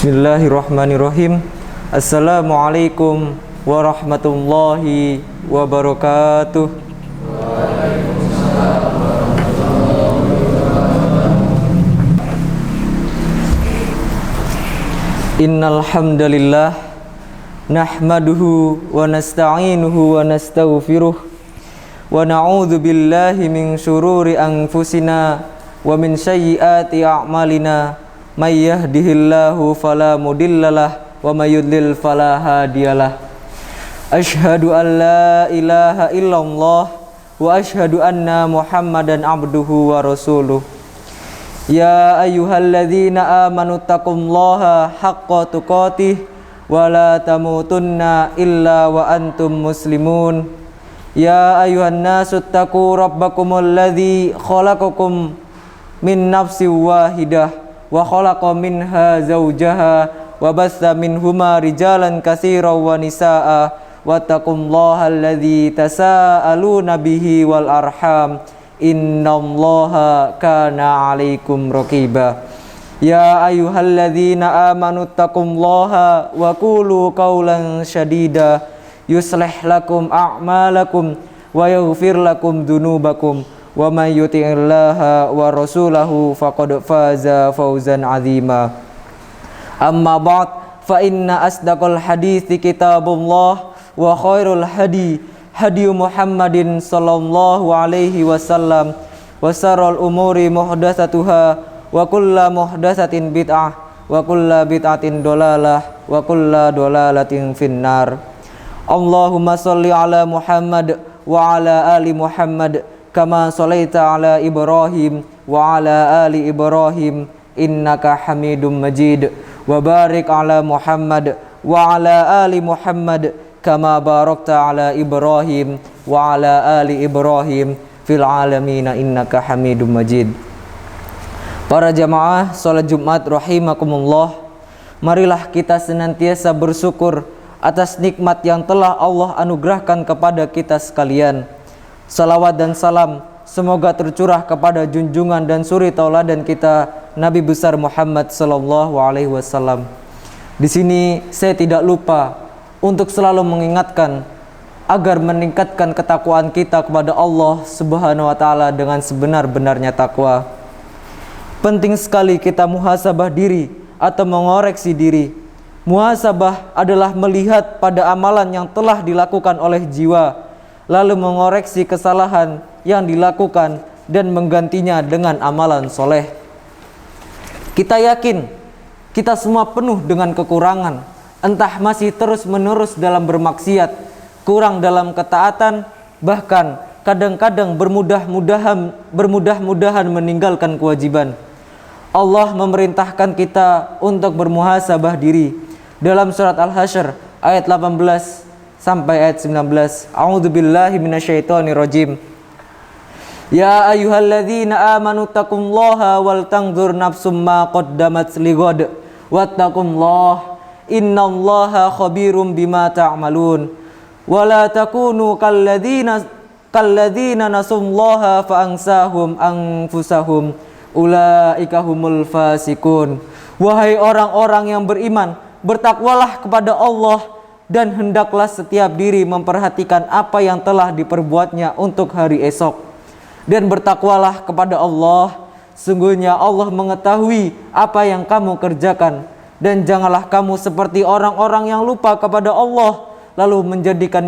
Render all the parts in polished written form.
Bismillahirrahmanirrahim. Assalamualaikum warahmatullahi wabarakatuh. Innal hamdalillah nahmaduhu wa nasta'inuhu wa nastaghfiruh wa na'udzu billahi min syururi anfusina wa min sayyiati a'malina. May yahdihillahu fala mudhillalah wa may yudlil fala hadiyalah. Asyhadu an la ilaha illallah wa asyhadu anna Muhammadan abduhu wa rasuluh. Ya ayyuhalladzina amanu taqullaha haqqa tuqatih wa la tamutunna illa wa antum muslimun. Ya ayyuhan nasu taqu rabbakumul ladzi khalaqakum min nafsin wahidah wa khalaqa minha zawjaha wa bassa minhuma rijalan katsiran wa nisaa wattaqullaha alladzi tasaaluna bihi wal arham innallaha kana 'alaikum raqiba. Ya ayyuhalladzina amanu taqullaha wa qulu qawlan sadida yuslih lakum a'malakum wa yaghfir lakum dzunubakum wa may yuti'illaha wa rasulahu faqad faza fawzan 'azima. Amma ba'd, fa inna asdaqal hadithi kitabullah wa khairul hadi Muhammadin sallallahu alaihi wasallam wa syarrul umuri muhdatsatuha wa kullu muhdatsatin bid'ah wa kullu bid'atin dolalah wa kullu dolalatin finnar. Allahumma shalli ala Muhammad wa ala ali Muhammad kama shalaita ala Ibrahim wa ala ali Ibrahim innaka Hamidum Majid wa barik ala Muhammad wa ala ali Muhammad kama barakta ala Ibrahim wa ala ali Ibrahim fil alamin innaka Hamidum Majid. Para jamaah salat Jumat rahimakumullah, marilah kita senantiasa bersyukur atas nikmat yang telah Allah anugerahkan kepada kita sekalian. Salawat dan salam semoga tercurah kepada junjungan dan suri tauladan kita Nabi besar Muhammad sallallahu alaihi wasallam. Di sini saya tidak lupa untuk selalu mengingatkan agar meningkatkan ketakwaan kita kepada Allah Subhanahu wa taala dengan sebenar-benarnya takwa. Penting sekali kita muhasabah diri atau mengoreksi diri. Muhasabah adalah melihat pada amalan yang telah dilakukan oleh jiwa, lalu mengoreksi kesalahan yang dilakukan dan menggantinya dengan amalan soleh. Kita yakin kita semua penuh dengan kekurangan, entah masih terus-menerus dalam bermaksiat, kurang dalam ketaatan, bahkan kadang-kadang bermudah-mudahan meninggalkan kewajiban. Allah memerintahkan kita untuk bermuhasabah diri dalam surat Al-Hasyr ayat 18 sampai ayat 19. A'udzubillahi minasyaitonirrajim. Ya ayyuhalladzina amanu taqullaha wal tanzur nafsum ma qaddamat lighad wattaqullaha innallaha khabirum bima ta'malun wa la takunu kalladzina nasullaha fa ansahum anfusahum ulaika humul fasikun. Wahai orang-orang yang beriman, bertakwalah kepada Allah dan hendaklah setiap diri memperhatikan apa yang telah diperbuatnya untuk hari esok. Dan bertakwalah kepada Allah, sungguhnya Allah mengetahui apa yang kamu kerjakan. Dan janganlah kamu seperti orang-orang yang lupa kepada Allah, lalu menjadikan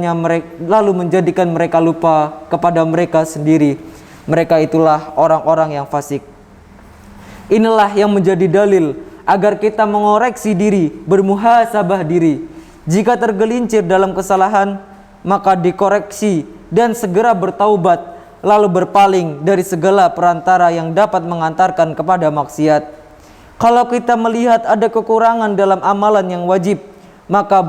mereka lupa kepada mereka sendiri. Mereka itulah orang-orang yang fasik. Inilah yang menjadi dalil agar kita mengoreksi diri, bermuhasabah diri. Jika tergelincir dalam kesalahan, maka dikoreksi dan segera bertaubat, lalu berpaling dari segala perantara yang dapat mengantarkan kepada maksiat. Kalau kita melihat ada kekurangan dalam amalan yang wajib, maka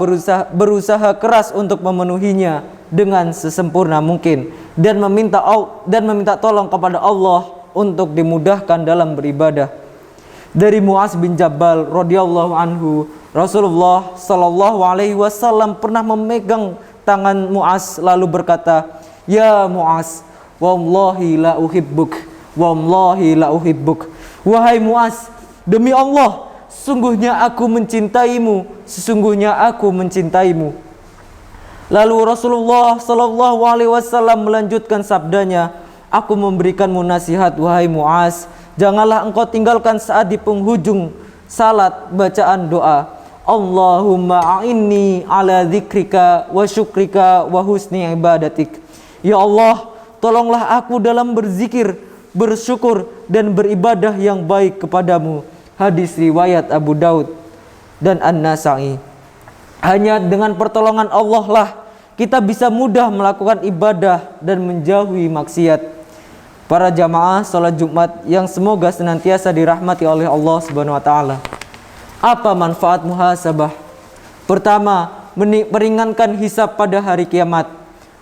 berusaha keras untuk memenuhinya dengan sesempurna mungkin dan meminta tolong kepada Allah untuk dimudahkan dalam beribadah. Dari Mu'az bin Jabal radhiyallahu anhu, Rasulullah sallallahu alaihi wasallam pernah memegang tangan Mu'az lalu berkata, "Ya Mu'az, wallahi la uhibbuk, wallahi la uhibbuk." Wahai Mu'az, demi Allah, sesungguhnya aku mencintaimu. Lalu Rasulullah sallallahu alaihi wasallam melanjutkan sabdanya, aku memberikanmu nasihat wahai Muaz, janganlah engkau tinggalkan saat di penghujung salat bacaan doa, Allahumma a'inni ala dzikrika wa syukrika wa husni ibadatik. Ya Allah, tolonglah aku dalam berzikir, bersyukur dan beribadah yang baik kepadamu. Hadis riwayat Abu Daud dan An-Nasa'i. Hanya dengan pertolongan Allah lah kita bisa mudah melakukan ibadah dan menjauhi maksiat. Para jamaah salat Jumat yang semoga senantiasa dirahmati oleh Allah Subhanahu wa taala. Apa manfaat muhasabah? Pertama, meringankan hisab pada hari kiamat.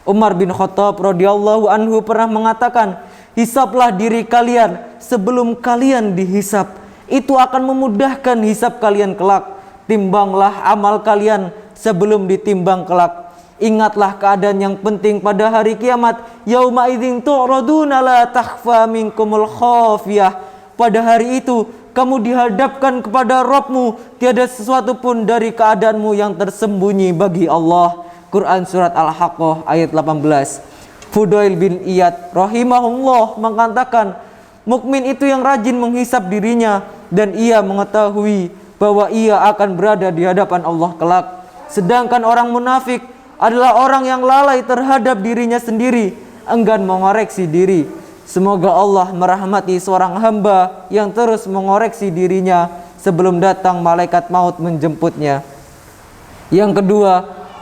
Umar bin Khattab radhiyallahu anhu pernah mengatakan, hisablah diri kalian sebelum kalian dihisab. Itu akan memudahkan hisab kalian kelak. Timbanglah amal kalian sebelum ditimbang kelak. Ingatlah keadaan yang penting pada hari kiamat. Yauma idzin tu'raduna la takhfa minkumul khafiyah. Pada hari itu kamu dihadapkan kepada Rabbmu, tiada sesuatu pun dari keadaanmu yang tersembunyi bagi Allah. Quran surat Al-Haqqah ayat 18. Fudail bin Iyad rahimahullah mengatakan, mukmin itu yang rajin menghisab dirinya dan ia mengetahui bahwa ia akan berada di hadapan Allah kelak. Sedangkan orang munafik adalah orang yang lalai terhadap dirinya sendiri, enggan mengoreksi diri. Semoga Allah merahmati seorang hamba yang terus mengoreksi dirinya sebelum datang malaikat maut menjemputnya. Yang kedua,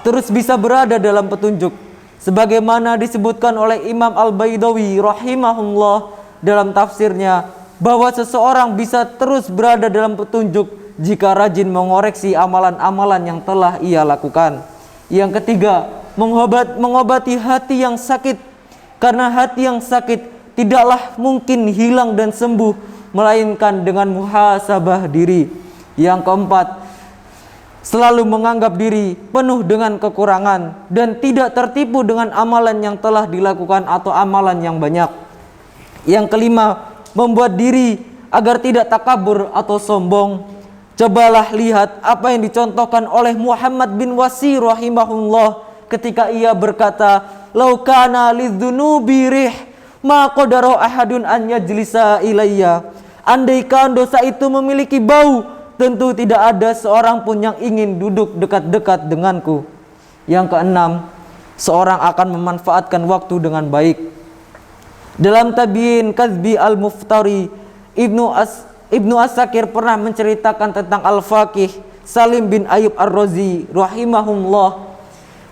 terus bisa berada dalam petunjuk. Sebagaimana disebutkan oleh Imam Al-Baidawi rahimahullah dalam tafsirnya, bahwa seseorang bisa terus berada dalam petunjuk jika rajin mengoreksi amalan-amalan yang telah ia lakukan. Yang ketiga, mengobati hati yang sakit. Karena hati yang sakit tidaklah mungkin hilang dan sembuh melainkan dengan muhasabah diri. Yang keempat, selalu menganggap diri penuh dengan kekurangan dan tidak tertipu dengan amalan yang telah dilakukan atau amalan yang banyak. Yang kelima, membuat diri agar tidak takabur atau sombong. Cobalah lihat apa yang dicontohkan oleh Muhammad bin Wasi rahimahullah ketika ia berkata, "Lau kana lidzunubi rih ma qadara ahadun an yajlisa ilayya." Andaikan dosa itu memiliki bau, tentu tidak ada seorang pun yang ingin duduk dekat-dekat denganku. Yang keenam, seorang akan memanfaatkan waktu dengan baik. Dalam Tabiin Kazbi Al-Muftari, Ibnu As-Sakir pernah menceritakan tentang Al-Faqih Salim bin Ayyub Ar-Razi rahimahullah,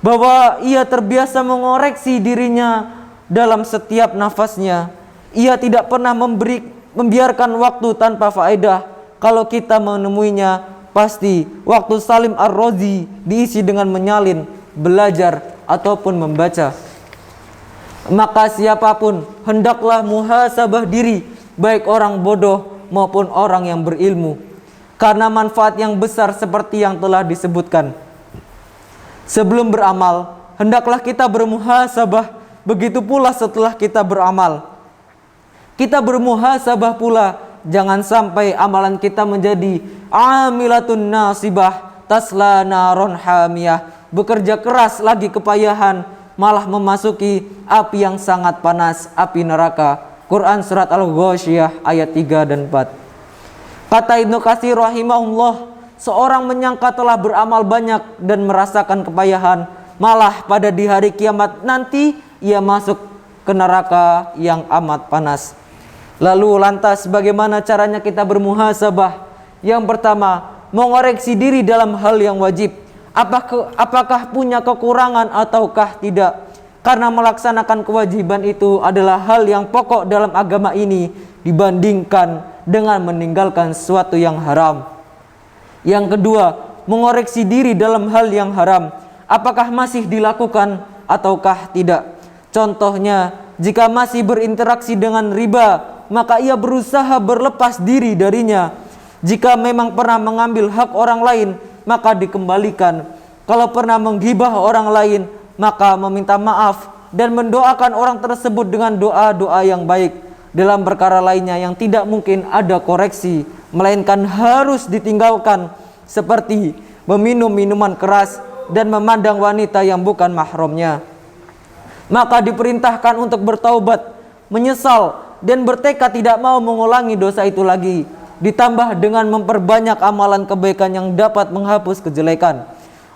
bahwa ia terbiasa mengoreksi dirinya dalam setiap nafasnya. Ia tidak pernah membiarkan waktu tanpa faedah. Kalau kita menemuinya, pasti waktu Salim Ar-Razi diisi dengan menyalin, belajar ataupun membaca. Maka siapapun hendaklah muhasabah diri, baik orang bodoh maupun orang yang berilmu, karena manfaat yang besar seperti yang telah disebutkan. Sebelum beramal, hendaklah kita bermuhasabah, begitu pula setelah kita beramal. Kita bermuhasabah pula, jangan sampai amalan kita menjadi amilatun nasibah tasla naron hamiyah, bekerja keras lagi kepayahan, malah memasuki api yang sangat panas, api neraka. Quran surat Al-Ghasyiyah ayat 3 dan 4. Kata Ibnu Katsir rahimahullah, seorang menyangka telah beramal banyak dan merasakan kepayahan, malah pada di hari kiamat nanti ia masuk ke neraka yang amat panas. Lalu lantas bagaimana caranya kita bermuhasabah? Yang pertama, mengoreksi diri dalam hal yang wajib. Apakah punya kekurangan ataukah tidak? Karena melaksanakan kewajiban itu adalah hal yang pokok dalam agama ini dibandingkan dengan meninggalkan sesuatu yang haram. Yang kedua, mengoreksi diri dalam hal yang haram. Apakah masih dilakukan ataukah tidak? Contohnya, jika masih berinteraksi dengan riba, maka ia berusaha berlepas diri darinya. Jika memang pernah mengambil hak orang lain, maka dikembalikan. Kalau pernah menggibah orang lain, maka meminta maaf dan mendoakan orang tersebut dengan doa-doa yang baik. Dalam perkara lainnya yang tidak mungkin ada koreksi melainkan harus ditinggalkan, seperti meminum minuman keras dan memandang wanita yang bukan mahramnya. Maka diperintahkan untuk bertaubat, menyesal, dan bertekad tidak mau mengulangi dosa itu lagi, ditambah dengan memperbanyak amalan kebaikan yang dapat menghapus kejelekan.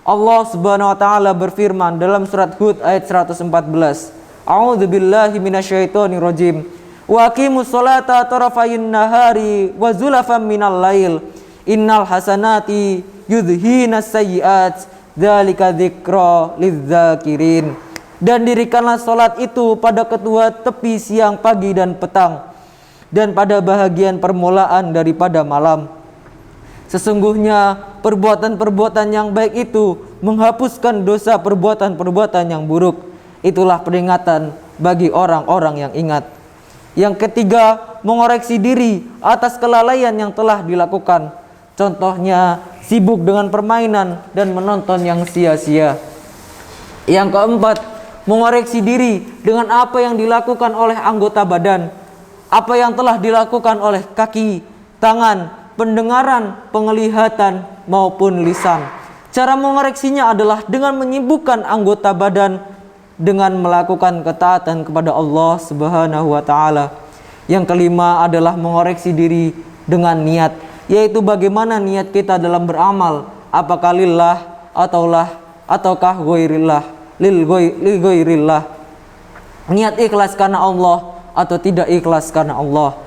Allah Subhanahu wa taala berfirman dalam surat Hud ayat 114. A'udzubillahi minasyaitonirrajim. Wa aqimus sholata tarafayn nahari wa zulafan minal lail. Innal hasanati yudhinas sayyi'at. Dzalika dzikra lidzakirin. Dan dirikanlah salat itu pada kedua tepi siang, pagi dan petang, dan pada bahagian permulaan daripada malam. Sesungguhnya perbuatan-perbuatan yang baik itu menghapuskan dosa perbuatan-perbuatan yang buruk. Itulah peringatan bagi orang-orang yang ingat. Yang ketiga, mengoreksi diri atas kelalaian yang telah dilakukan. Contohnya, sibuk dengan permainan dan menonton yang sia-sia. Yang keempat, mengoreksi diri dengan apa yang dilakukan oleh anggota badan, apa yang telah dilakukan oleh kaki, tangan, pendengaran, penglihatan maupun lisan. Cara mengoreksinya adalah dengan menyibukkan anggota badan dengan melakukan ketaatan kepada Allah Subhanahu wa taala. Yang kelima adalah mengoreksi diri dengan niat, yaitu bagaimana niat kita dalam beramal, apakah lillah ataukah ghairillah, lil ghairillah. Niat ikhlas karena Allah atau tidak ikhlas karena Allah.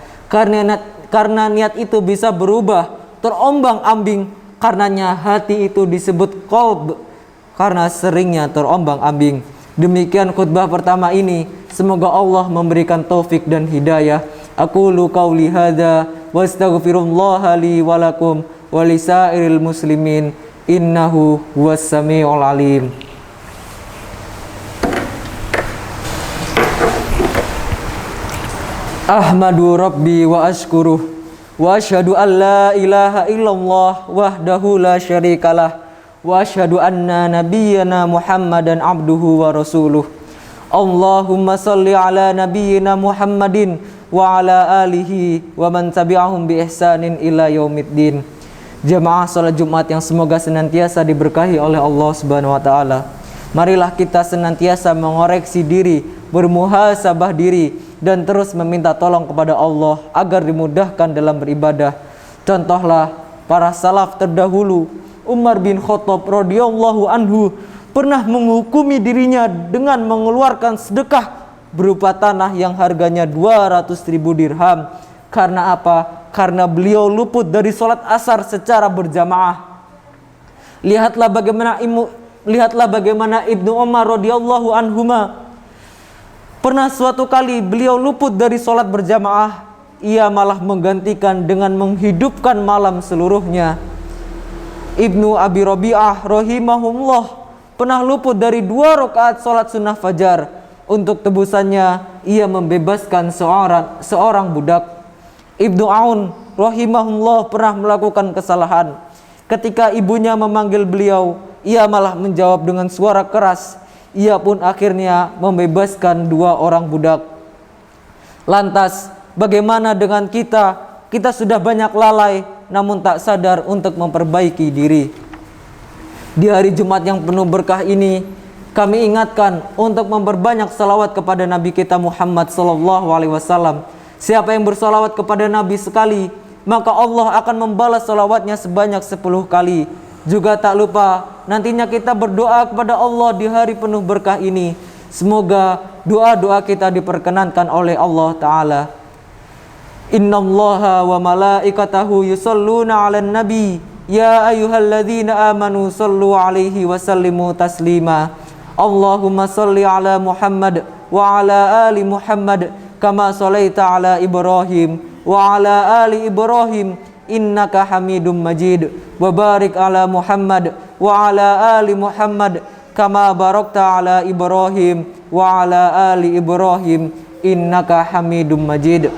Karena niat itu bisa berubah, terombang-ambing. Karenanya hati itu disebut qalb, karena seringnya terombang-ambing. Demikian khutbah pertama ini. Semoga Allah memberikan taufik dan hidayah. Aqulu qauli hadza wa astaghfirullaha li wa lakum wa lisairil muslimin innahu huwas samiul alim. Ahmadu rabbi wa ashkuruh wa asyhadu an la ilaha illallah wahdahu la syarikalah wa asyhadu anna nabiyyana Muhammadan abduhu wa rasuluh. Allahumma salli ala nabiyyina Muhammadin wa ala alihi wa man tabi'ahum bi ihsanin ila yaumiddin. Jamaah salat Jumat yang semoga senantiasa diberkahi oleh Allah Subhanahu wa taala. Marilah kita senantiasa mengoreksi diri, bermuhasabah diri, dan terus meminta tolong kepada Allah agar dimudahkan dalam beribadah. Contohlah para salaf terdahulu. Umar bin Khattab radhiyallahu anhu pernah menghukumi dirinya dengan mengeluarkan sedekah berupa tanah yang harganya 200.000 dirham. Karena apa? Karena beliau luput dari sholat asar secara berjamaah. Lihatlah bagaimana Ibnu Umar radhiyallahu anhuma pernah suatu kali beliau luput dari sholat berjamaah. Ia malah menggantikan dengan menghidupkan malam seluruhnya. Ibnu Abi Rabi'ah rahimahullah pernah luput dari 2 rakaat sholat sunnah fajar. Untuk tebusannya ia membebaskan seorang budak. Ibnu Aun rahimahullah pernah melakukan kesalahan. Ketika ibunya memanggil beliau, ia malah menjawab dengan suara keras. Ia pun akhirnya membebaskan 2 orang budak. Lantas bagaimana dengan kita? Kita sudah banyak lalai namun tak sadar untuk memperbaiki diri. Di hari Jumat yang penuh berkah ini, kami ingatkan untuk memperbanyak salawat kepada Nabi kita Muhammad SAW. Siapa yang bersalawat kepada Nabi sekali, maka Allah akan membalas salawatnya sebanyak 10 kali. Juga tak lupa nantinya kita berdoa kepada Allah di hari penuh berkah ini. Semoga doa-doa kita diperkenankan oleh Allah Ta'ala. Innallaha wa malaikatahu yusalluna 'alan nabi ya ayyuhalladzina amanu sallu 'alaihi wa sallimu taslima. Allahumma salli 'ala Muhammad wa 'ala ali Muhammad kama shallaita 'ala Ibrahim wa 'ala ali Ibrahim innaka Hamidum Majid. Wa barik 'ala Muhammad wa 'ala ali Muhammad kama barakta 'ala Ibrahim wa 'ala ali Ibrahim innaka Hamidum Majid.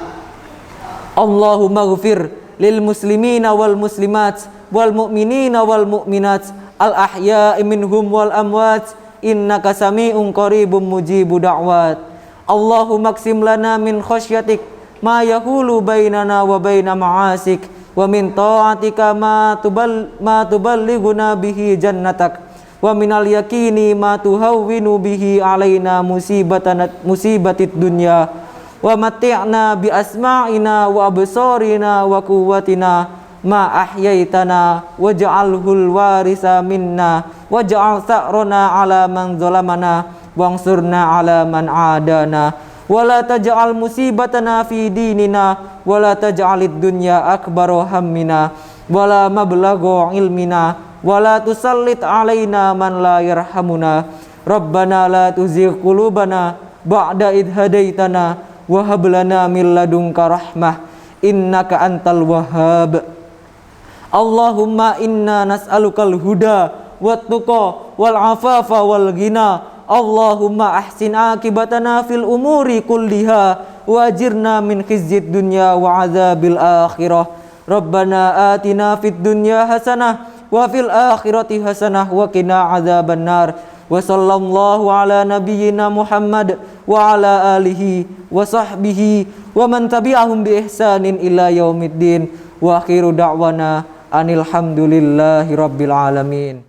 Allahumma ghfir lil muslimina wal muslimat wal mu'minina wal mu'minat al ahya'i minhum wal amwat innaka sami'un qaribun mujibu da'wat. Allahumma qsim lana min khasyatik ma yahulu bainana wa baina ma'asik wa min ta'atika ma tuballighuna bihi jannatak, wa minal yaqini ma tuhawwinu bihi alaina musibatid dunya, wa mati'na bi asma'ina wa absarina wa quwwatina ma ahyaitana waj'alhul warisa minna waj'al sa'rana ala man zalamana wansurna ala man adana wala taj'al musibatana fi dinina wala taj'alid dunya akbara hammina wala mablagha ilmina wala tusallit alaina man la yarhamuna rabbana la tuzigh qulubana ba'da id hadaitana wa hab lana min ladunka rahmah innaka antal wahhab. Allahumma inna nas'alukal huda wat tuqa wal afafa wal ghina. Allahumma ahsin akibatana fil umuri kulliha wajirna min khizyid dunya wa azabil akhirah. Rabbana atina fid dunya hasanah wa fil akhirati hasanah wa qina azaban nar. Wa sallallahu ala nabiyyina Muhammad wa ala alihi wa sahbihi wa man tabi'ahum bi ihsanin ila yaumiddin. Wa akhiru da'wana anil hamdulillahi rabbil alamin.